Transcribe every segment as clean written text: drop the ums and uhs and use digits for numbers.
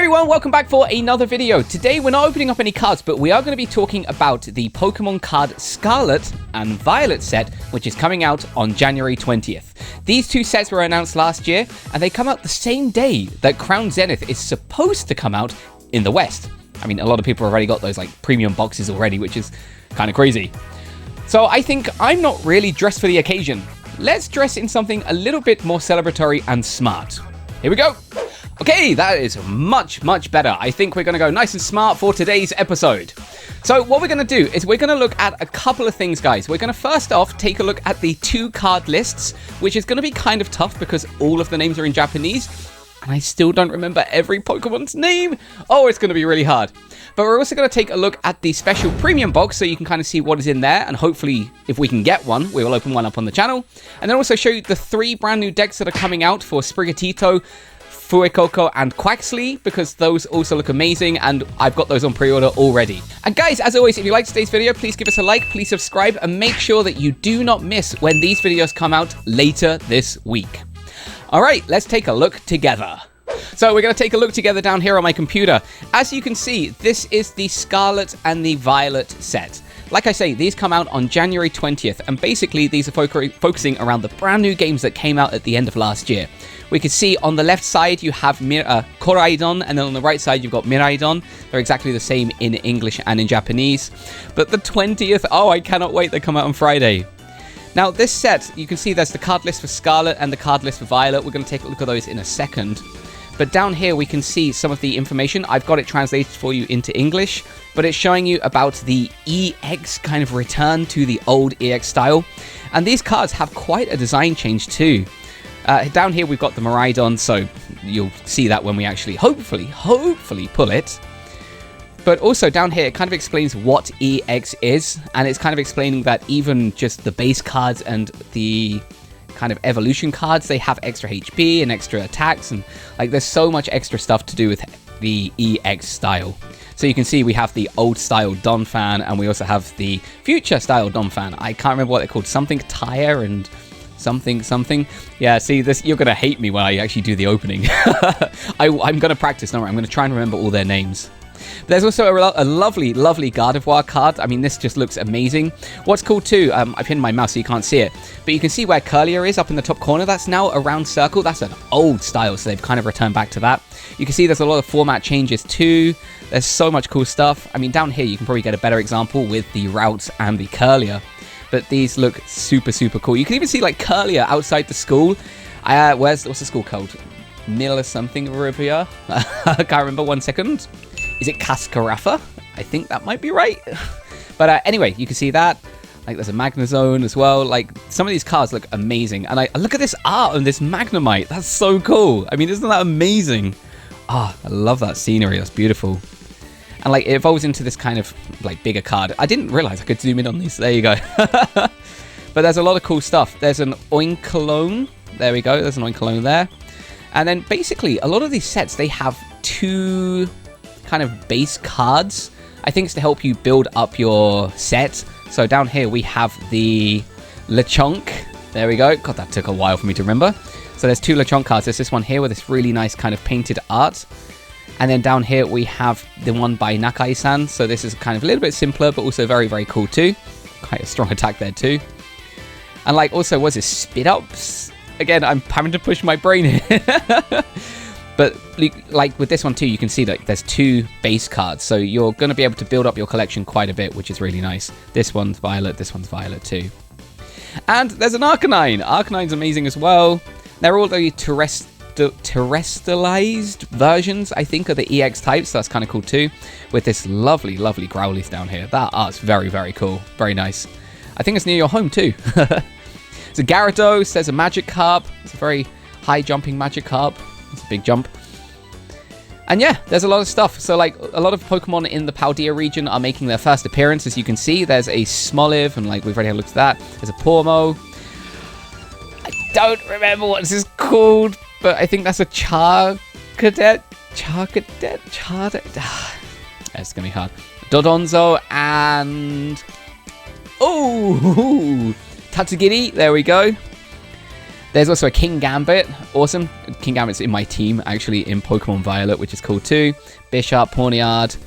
everyone, welcome back for another video. Today we're not opening up any cards, but we are going to be talking about the Pokemon card Scarlet and Violet set, which is coming out on January 20th. These two sets were announced last year, and they come out the same day that Crown Zenith is supposed to come out in the West. I mean, a lot of people have already got those like premium boxes already, which is kind of crazy. So I think I'm not really dressed for the occasion. Let's dress in something a little bit more celebratory and smart. Here we go. Okay, that is much, much better. I think we're going to go nice and smart for today's episode. So what we're going to do is we're going to look at a couple of things, guys. We're going to first off take a look at the 2-card lists, which is going to be kind of tough because all of the names are in Japanese, and I still don't remember every Pokemon's name. Oh, it's going to be really hard. But we're also going to take a look at the special premium box so you can kind of see what is in there, and hopefully, if we can get one, we will open one up on the channel. And then also show you the 3 brand new decks that are coming out for Sprigatito, Fuecoco and Quaxley, because those also look amazing, and I've got those on pre-order already. And guys, as always, if you liked today's video, please give us a like, please subscribe, and make sure that you do not miss when these videos come out later this week. Alright, let's take a look together. So we're going to take a look together down here on my computer. As you can see, this is the Scarlet and the Violet set. Like I say, these come out on January 20th, and basically these are focusing around the brand new games that came out at the end of last year. We can see on the left side you have Koraidon, and then on the right side you've got Miraidon. They're exactly the same in English and in Japanese. But the 20th, oh, I cannot wait, they come out on Friday. Now this set, you can see there's the card list for Scarlet and the card list for Violet. We're going to take a look at those in a second. But down here we can see some of the information. I've got it translated for you into English, but it's showing you about the EX kind of return to the old EX style. And these cards have quite a design change too. Down here we've got the Miraidon, so you'll see that when we actually hopefully pull it. But also down here it kind of explains what EX is, and it's kind of explaining that even just the base cards and the kind of evolution cards, they have extra HP and extra attacks, and like there's so much extra stuff to do with the EX style. So you can see we have the old style Donphan, and we also have the future style Donphan. I can't remember what they're called, something Tire and something. Yeah, see this, you're gonna hate me when I actually do the opening. I'm gonna practice. No, I'm gonna try and remember all their names. There's also a lovely Gardevoir card. I mean, this just looks amazing. What's cool too, I've hidden my mouse so you can't see it, but you can see where Curlier is up in the top corner. That's now a round circle. That's an old style, so they've kind of returned back to that. You can see there's a lot of format changes too. There's so much cool stuff. I mean, down here you can probably get a better example with the routes and the Curlier. But these look super cool. You can even see like Curlier outside the school. What's the school called? Mill or something, Rivia? I can't remember, 1 second. Is it Cascarafa? I think that might be right. But anyway, you can see that. Like there's a Magnezone as well. Like some of these cards look amazing. And I look at this art on this Magnemite. That's so cool. I mean, isn't that amazing? Ah, I love that scenery. That's beautiful. And like it evolves into this kind of like bigger card. I didn't realize I could zoom in on these. There you go. But there's a lot of cool stuff. There's an Oinkologne. There we go. There's an Oinkologne there. And then basically a lot of these sets, they have 2 kind of base cards. I think it's to help you build up your set. So down here we have the Lechonk. There we go. God, that took a while for me to remember. So there's 2 Lechonk cards. There's this one here with this really nice kind of painted art. And then down here we have the one by Nakai-san. So this is kind of a little bit simpler, but also very cool too. Quite a strong attack there too. And like also, what's this? Spit Ups? Again, I'm having to push my brain in. But like with this one too, you can see that there's 2 base cards. So you're going to be able to build up your collection quite a bit, which is really nice. This one's Violet, this one's Violet too. And there's an Arcanine. Arcanine's amazing as well. They're all the terrestrialized versions, I think, of the EX types. So that's kind of cool too. With this lovely Growlithe down here. That art's very cool. Very nice. I think it's near your home too. So Gyarados, there's a Magikarp. It's a very high jumping Magikarp. It's a big jump. And yeah, there's a lot of stuff. So like a lot of Pokemon in the Paldea region are making their first appearance. As you can see, there's a Smoliv, and like we've already had a look at that. There's a Pormo. I don't remember what this is called, but I think that's a Charcadet. It's gonna be hard. Dodonzo and Tatsugiri. There we go. There's also a King Gambit. Awesome. King Gambit's in my team, actually, in Pokemon Violet, which is cool too. Bishop, Pawniard.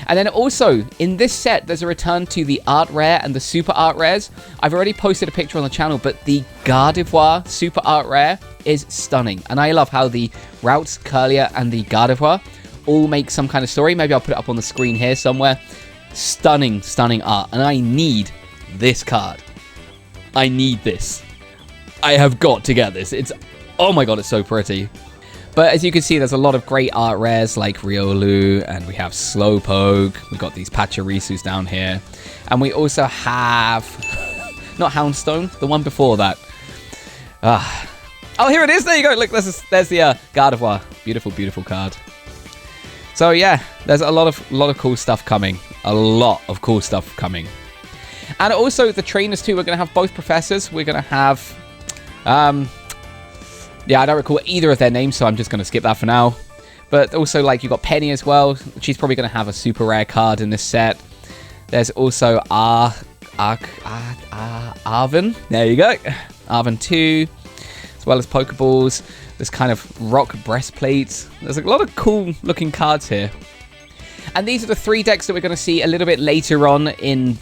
And then also, in this set, there's a return to the Art Rare and the Super Art Rares. I've already posted a picture on the channel, but the Gardevoir Super Art Rare is stunning. And I love how the Routes, Curlier, and the Gardevoir all make some kind of story. Maybe I'll put it up on the screen here somewhere. Stunning, stunning art. And I need this card. I need this. I have got to get this. It's, oh my god, it's so pretty. But as you can see, there's a lot of great art rares like Riolu, and we have Slowpoke. We've got these Pachirisus down here. And we also have, not Houndstone, the one before that. Oh, here it is. There you go. Look, there's the Gardevoir. Beautiful, beautiful card. So yeah, there's a lot of cool stuff coming. A lot of cool stuff coming. And also the trainers too. We're going to have both professors. We're going to have... yeah, I don't recall either of their names, so I'm just going to skip that for now. But also, like, you've got Penny as well. She's probably going to have a super rare card in this set. There's also Arven. There you go. Arven 2. As well as Pokeballs. This kind of rock breastplates. There's a lot of cool looking cards here. And these are the 3 decks that we're going to see a little bit later on in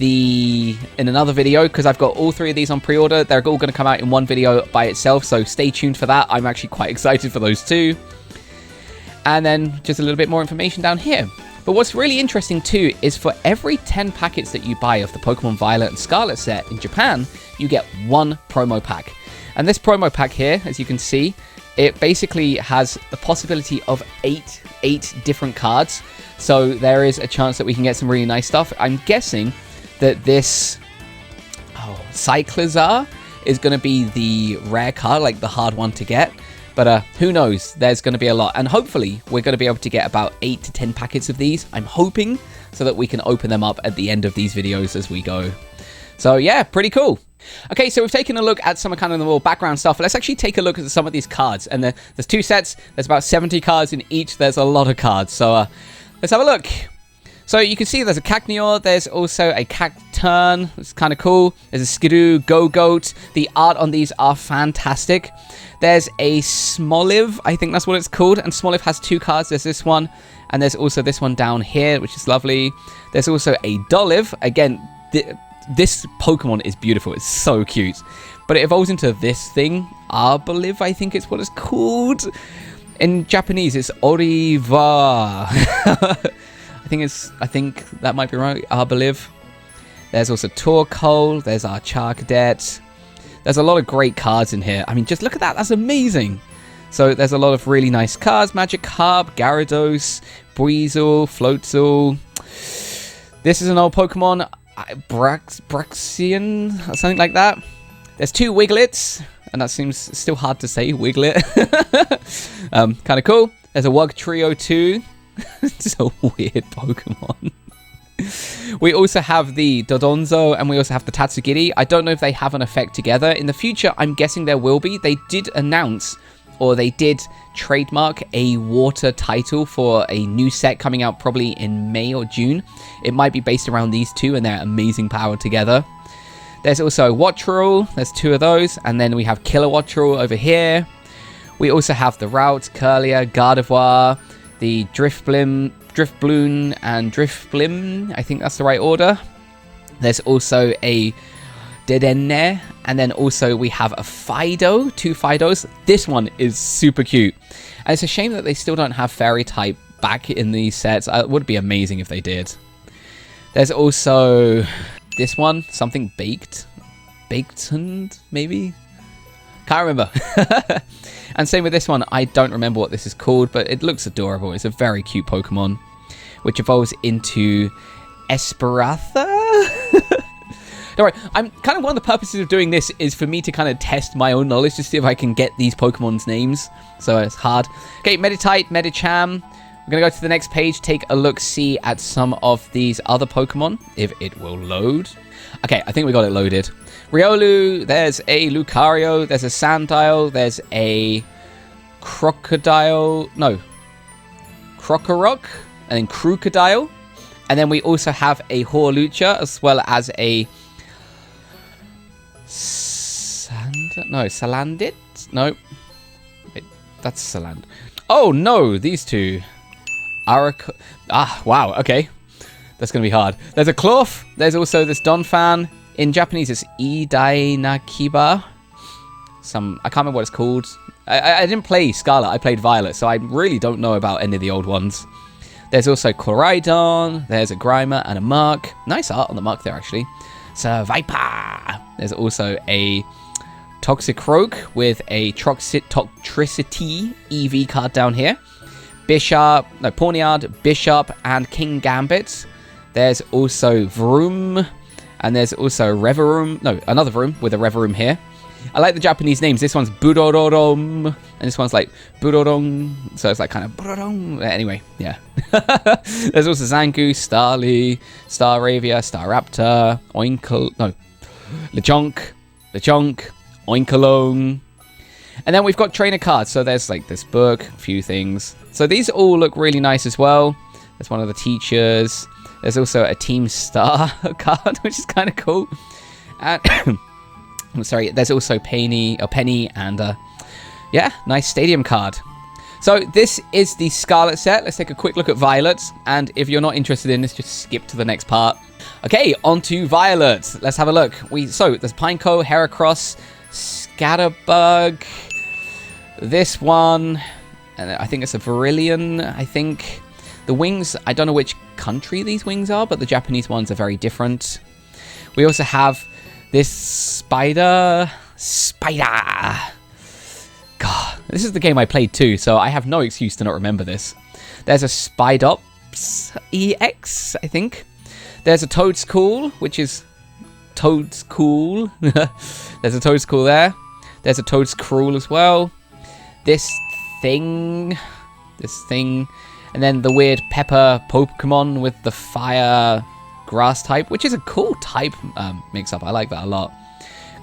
another video, because I've got all 3 of these on pre-order. They're all going to come out in one video by itself, so stay tuned for that. I'm actually quite excited for those too. And then just a little bit more information down here. But what's really interesting too is for every 10 packets that you buy of the Pokemon Violet and Scarlet set in Japan, you get 1 promo pack. And this promo pack here, as you can see, it basically has the possibility of 8 different cards. So there is a chance that we can get some really nice stuff. I'm guessing that this Cyclizar is going to be the rare card, like the hard one to get. But who knows? There's going to be a lot. And hopefully we're going to be able to get about 8 to 10 packets of these. I'm hoping, so that we can open them up at the end of these videos as we go. So yeah, pretty cool. Okay, so we've taken a look at some kind of the more background stuff. Let's actually take a look at some of these cards. And there's 2 sets. There's about 70 cards in each. There's a lot of cards. So let's have a look. So you can see there's a Cacneor. There's also a Cacturn. It's kind of cool. There's a Skidoo, Go-Goat. The art on these are fantastic. There's a Smoliv. I think that's what it's called. And Smoliv has 2 cards. There's this one. And there's also this one down here, which is lovely. There's also a Doliv. Again, this Pokemon is beautiful. It's so cute. But it evolves into this thing. Arboliv, I think it's what it's called. In Japanese, it's Oriva. I think that might be right. Arboliv. There's also Torkoal. There's our Charcadet. There's a lot of great cards in here. I mean, just look at that. That's amazing. So there's a lot of really nice cards. Magikarp, Gyarados, Breezel, Floatzel. This is an old Pokemon. Braxian, or something like that. There's 2 Wiglets, and that seems still hard to say, Wiglet. Kind of cool. There's a Wugtrio too. It's a weird Pokemon. We also have the Dodonzo, and we also have the Tatsugiri. I don't know if they have an effect together. In the future, I'm guessing there will be. They did announce, or they did trademark a water title for a new set coming out probably in May or June. It might be based around these 2 and their amazing power together. There's also Wattrel. There's 2 of those. And then we have Killer Wattrel over here. We also have the Route, Curlier, Gardevoir, the Drifblim, and Drifblim. I think that's the right order. There's also a Dedenne, and then also we have a Fido, 2 Fidos. This one is super cute. And it's a shame that they still don't have Fairy type back in these sets. It would be amazing if they did. There's also this one, something baked. Baked, maybe? Can't remember. And same with this one. I don't remember what this is called, but it looks adorable. It's a very cute Pokemon, which evolves into Esperatha. Don't worry, I'm kind of one of the purposes of doing this is for me to kind of test my own knowledge to see if I can get these Pokemon's names. So it's hard. Okay, Meditite, Medicham. We're going to go to the next page, take a look-see at some of these other Pokemon, if it will load. Okay, I think we got it loaded. Riolu, there's a Lucario, there's a Sandile, there's a Crocodile, no, Crocorock, and then Crocodile. And then we also have a Hawlucha, as well as a No, Salandit? No. Wait, that's Saland. Oh, no, these two. Wow, okay. That's going to be hard. There's a Cloth. There's also this Donphan. In Japanese, it's Idainakiba. I can't remember what it's called. I didn't play Scarlet. I played Violet, so I really don't know about any of the old ones. There's also Koraidon. There's a Grimer and a Mark. Nice art on the Mark there, actually. Viper. There's also a Toxicroak with a Toxtricity EV card down here. Pawniard, Bishop, and King Gambit. There's also Vroom. And there's also Reverum. No, another Vroom with a Reverum here. I like the Japanese names. This one's Budorodom. And this one's like Budorong. So it's like kind of Budorong. Anyway, yeah. There's also Zangoose, Starly, Staravia, Staraptor, Lechonk, Oinkalong. And then we've got trainer cards. So there's like this book, a few things. So these all look really nice as well. There's one of the teachers. There's also a Team Star card, which is kind of cool. And I'm sorry, there's also Penny and yeah, nice stadium card. So this is the Scarlet set. Let's take a quick look at Violet. And if you're not interested in this, just skip to the next part. Okay, on to Violet. Let's have a look. So there's Pineco, Heracross, Scatterbug, this one, and I think it's a Virillion, I think. The wings, I don't know which country these wings are, but the Japanese ones are very different. We also have this Spider. God, this is the game I played too, so I have no excuse to not remember this. There's a Spidops EX, I think. There's a Toadscool, which is Toadscool. There's a Toadscool there. There's a Toadscruel as well. This thing. And then the weird Pepper Pokemon with the fire grass type, which is a cool type mix-up. I like that a lot.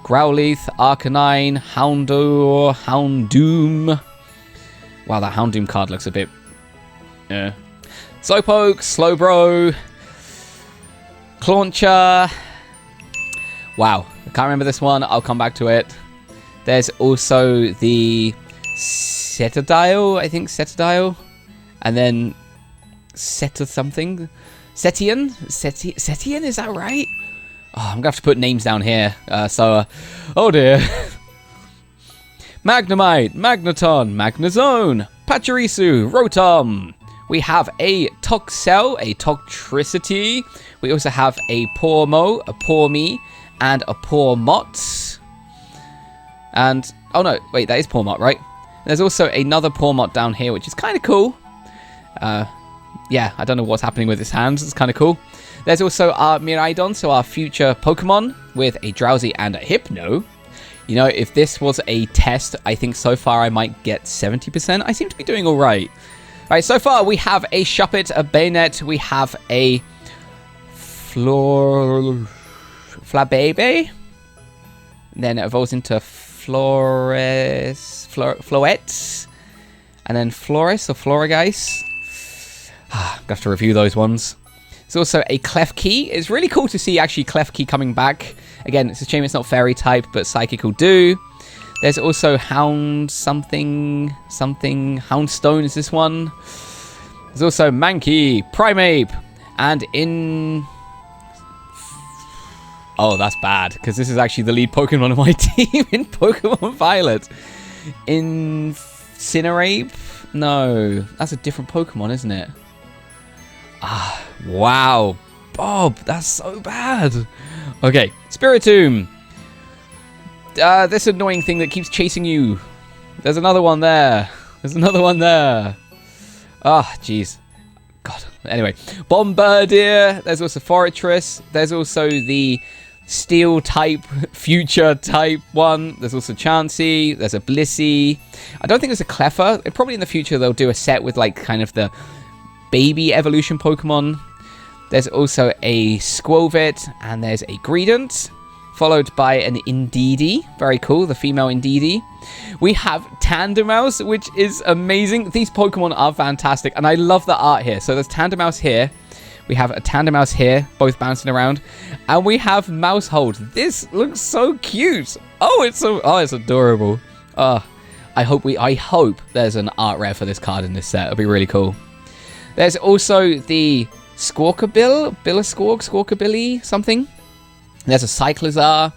Growlithe, Arcanine, Houndoom. Wow, that Houndoom card looks a bit... Slowpoke, Slowbro, Clauncher. Wow, I can't remember this one. I'll come back to it. There's also the Cetadile, I think. Cetadile. And then something. Setian? Setian, is that right? Oh, I'm going to have to put names down here. Oh dear. Magnemite, Magneton, Magnezone, Pachirisu, Rotom. We have a Toxel, a Toxtricity. We also have a Pawmo, a Pawmi, and a Pawmot. And, oh no, wait, that is Pawmot, right? There's also another Pawmot down here, which is kind of cool. Yeah, I don't know what's happening with his hands. It's kind of cool. There's also our Miraidon, so our future Pokemon, with a Drowsy and a Hypno. You know, if this was a test, I think so far I might get 70%. I seem to be doing all right. All right, so far we have a Shuppet, a Bayonet, we have a Flabebe. Then it evolves into Floette. And then Floris or Florigeist. I'm going to have to review those ones. There's also a Klefki. It's really cool to see actually Klefki coming back. Again, it's a shame it's not fairy type, but psychic will do. There's also Houndstone is this one. There's also Mankey, Primeape, and oh, that's bad, because this is actually the lead Pokemon of my team in Pokemon Violet. Incinerate? No, that's a different Pokemon, isn't it? Ah, wow. Bob, that's so bad. Okay, Spiritomb. This annoying thing that keeps chasing you. There's another one there. Ah, jeez. God. Anyway, Bombardier. There's also Fortress. There's also the Steel type, Future type one. There's also Chansey. There's a Blissey. I don't think there's a Cleffa. Probably in the future they'll do a set with like kind of the baby evolution Pokemon. There's also a Squovit, and there's a Greedent, followed by an Indeedee. Very cool, the female Indeedee. We have Tandemaus, which is amazing. These Pokemon are fantastic, and I love the art here. So there's Tandemaus here. We have a Tandem Mouse here, both bouncing around. And we have Mouse Hold. This looks so cute. Oh, it's adorable. I hope there's an art rare for this card in this set. It'll be really cool. There's also the Squawkabilly, something. There's a Cyclizar.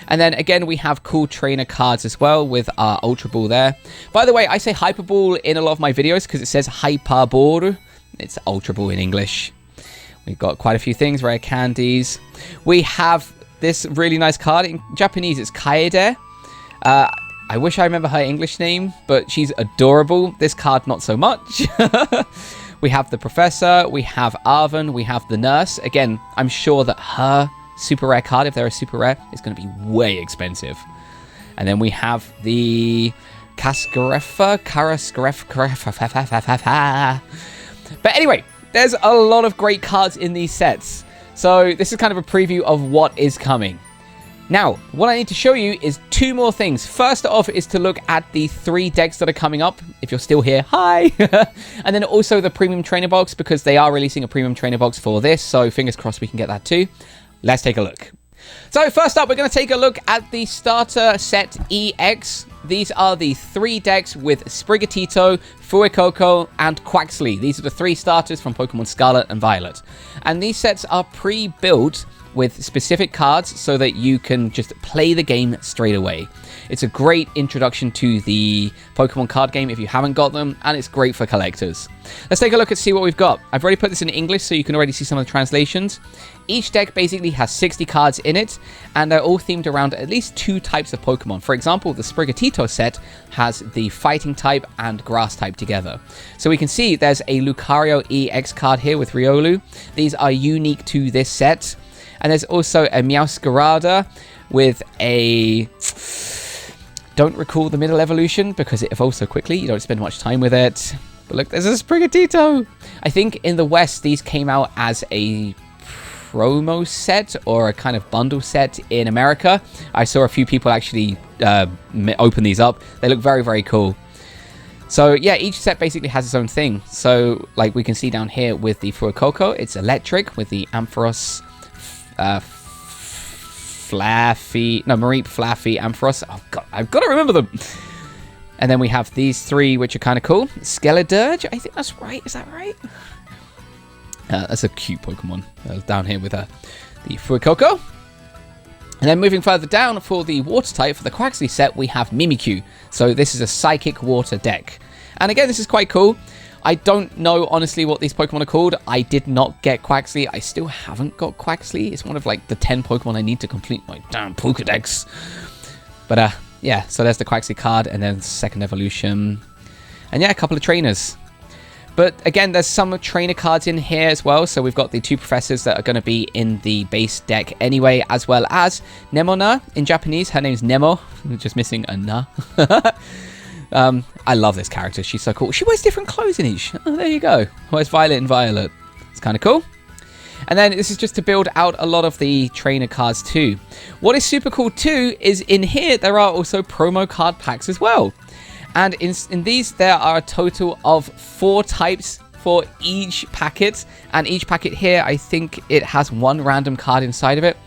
And then again, we have cool trainer cards as well with our Ultra Ball there. By the way, I say Hyper Ball in a lot of my videos because it says Hyper Ball. It's Ultra Ball in English. We've got quite a few things, rare candies. We have this really nice card. In Japanese, it's Kaede. I wish I remember her English name, but she's adorable. This card, not so much. We have the Professor, we have Arven, we have the Nurse. Again, I'm sure that her super rare card, if they're a super rare, is going to be way expensive. And then we have the Karascarefa. But anyway, there's a lot of great cards in these sets. So this is kind of a preview of what is coming. Now, what I need to show you is two more things. First off is to look at the 3 decks that are coming up. If you're still here, hi! And then also the premium trainer box, because they are releasing a premium trainer box for this. So fingers crossed we can get that too. Let's take a look. So first up, we're going to take a look at the starter set EX. These are the 3 decks with Sprigatito, Fuecoco, and Quaxly. These are the 3 starters from Pokemon Scarlet and Violet. And these sets are pre-built with specific cards so that you can just play the game straight away. It's a great introduction to the Pokemon card game if you haven't got them, and it's great for collectors. Let's take a look and see what we've got. I've already put this in English so you can already see some of the translations. Each deck basically has 60 cards in it, and they're all themed around at least 2 types of Pokemon. For example, the Sprigatito set has the Fighting type and Grass type together. So we can see there's a Lucario EX card here with Riolu. These are unique to this set. And there's also a Meowscarada with a... Don't recall the middle evolution because it evolves so quickly. You don't spend much time with it. But look, there's a Sprigatito. I think in the West, these came out as a promo set or a kind of bundle set in America. I saw a few people actually open these up. They look very, very cool. So yeah, each set basically has its own thing. So like we can see down here with the Fuecoco, it's electric with the Ampharos... Mareep, Flaffy, Ampharos. Oh god, I've got to remember them. And then we have these 3, which are kind of cool. Skeledirge, I think that's right. Is that right? That's a cute Pokemon. Down here with the Fuecoco. And then moving further down for the water type, for the Quaxly set, we have Mimikyu. So this is a psychic water deck. And again, this is quite cool. I don't know, honestly, what these Pokemon are called. I did not get Quaxly. I still haven't got Quaxly. It's one of, like, the 10 Pokemon I need to complete my damn Pokedex. But, yeah, so there's the Quaxly card, and then second evolution. And, yeah, a couple of trainers. But, again, there's some trainer cards in here as well. So we've got the 2 professors that are going to be in the base deck anyway, as well as Nemona in Japanese. Her name's Nemo. Just missing a na. I love this character. She's so cool. She wears different clothes in each. Oh, there you go. Wears Violet and Violet. It's kind of cool. And then this is just to build out a lot of the trainer cards too. What is super cool too is in here there are also promo card packs as well. And in these there are a total of 4 types for each packet. And each packet here, I think it has 1 random card inside of it.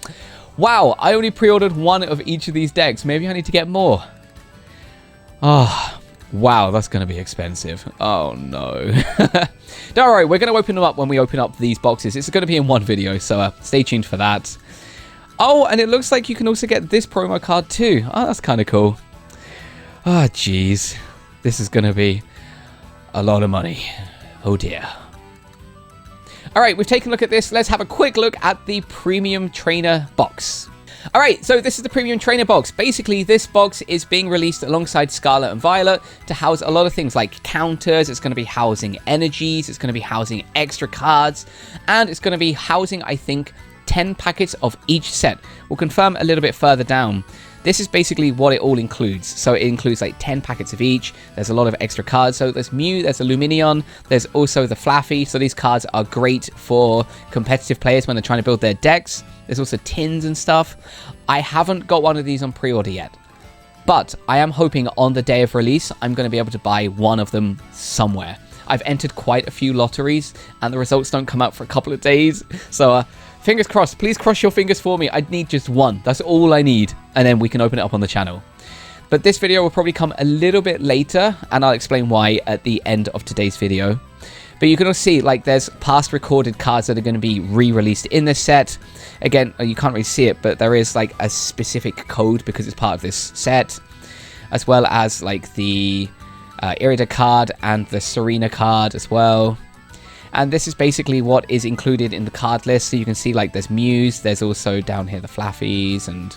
Wow, I only pre-ordered 1 of each of these decks. Maybe I need to get more. Oh, wow, that's going to be expensive. Oh, no. Don't worry, we're going to open them up when we open up these boxes. It's going to be in one video, so stay tuned for that. Oh, and it looks like you can also get this promo card too. Oh, that's kind of cool. Oh, jeez. This is going to be a lot of money. Oh, dear. All right, we've taken a look at this. Let's have a quick look at the premium trainer box. All right, so this is the premium trainer box. Basically, this box is being released alongside Scarlet and Violet to house a lot of things like counters. It's going to be housing energies. It's going to be housing extra cards. And it's going to be housing, I think, 10 packets of each set. We'll confirm a little bit further down. This is basically what it all includes. So it includes like 10 packets of each. There's a lot of extra cards. So there's Mew, there's a Luminion, there's also the Flaffy. So these cards are great for competitive players when they're trying to build their decks. There's also tins and stuff. I haven't got one of these on pre-order yet. But I am hoping on the day of release, I'm going to be able to buy one of them somewhere. I've entered quite a few lotteries, and the results don't come out for a couple of days. So, fingers crossed. Please cross your fingers for me. I need just one. That's all I need. And then we can open it up on the channel. But this video will probably come a little bit later, and I'll explain why at the end of today's video. But you can also see, like, there's past recorded cards that are going to be re-released in this set. Again, you can't really see it, but there is, like, a specific code because it's part of this set. As well as, like, the Irida card and the Serena card as well. And this is basically what is included in the card list. So you can see, like, there's Muse. There's also down here the Flaffies and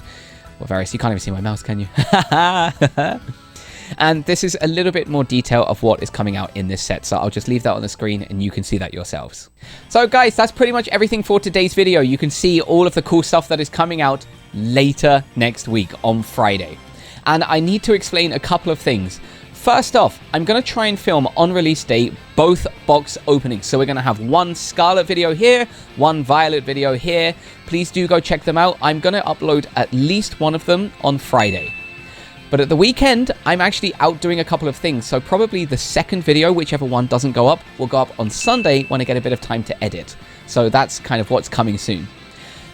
various. You can't even see my mouse, can you? And this is a little bit more detail of what is coming out in this set. So I'll just leave that on the screen and you can see that yourselves. So guys, that's pretty much everything for today's video. You can see all of the cool stuff that is coming out later next week on Friday. And I need to explain a couple of things. First off, I'm going to try and film on release day both box openings. So we're going to have one Scarlet video here, one Violet video here. Please do go check them out. I'm going to upload at least one of them on Friday. But at the weekend, I'm actually out doing a couple of things. So probably the second video, whichever one doesn't go up, will go up on Sunday when I get a bit of time to edit. So that's kind of what's coming soon.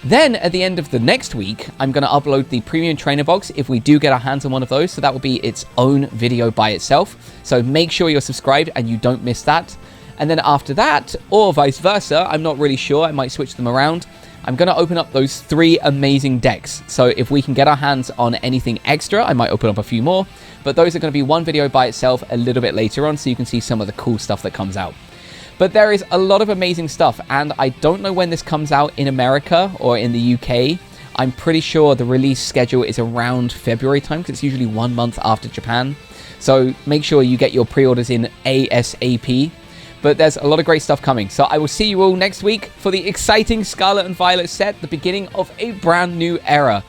Then at the end of the next week, I'm going to upload the premium trainer box if we do get our hands on one of those. So that will be its own video by itself. So make sure you're subscribed and you don't miss that. And then after that, or vice versa, I'm not really sure. I might switch them around. I'm going to open up those 3 amazing decks. So if we can get our hands on anything extra, I might open up a few more. But those are going to be one video by itself a little bit later on, so you can see some of the cool stuff that comes out. But there is a lot of amazing stuff, and I don't know when this comes out in America or in the UK. I'm pretty sure the release schedule is around February time, because it's usually 1 month after Japan. So make sure you get your pre-orders in ASAP. But there's a lot of great stuff coming. So I will see you all next week for the exciting Scarlet and Violet set, the beginning of a brand new era.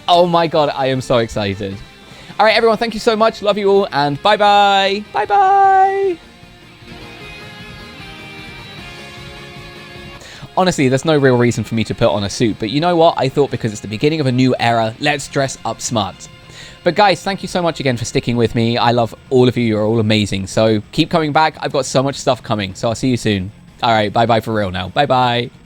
Oh my god, I am so excited. All right, everyone, thank you so much. Love you all, and bye-bye. Bye-bye. Honestly, there's no real reason for me to put on a suit, but you know what? I thought because it's the beginning of a new era, let's dress up smart. But guys, thank you so much again for sticking with me. I love all of you. You're all amazing. So keep coming back. I've got so much stuff coming. So I'll see you soon. All right, bye-bye for real now. Bye-bye.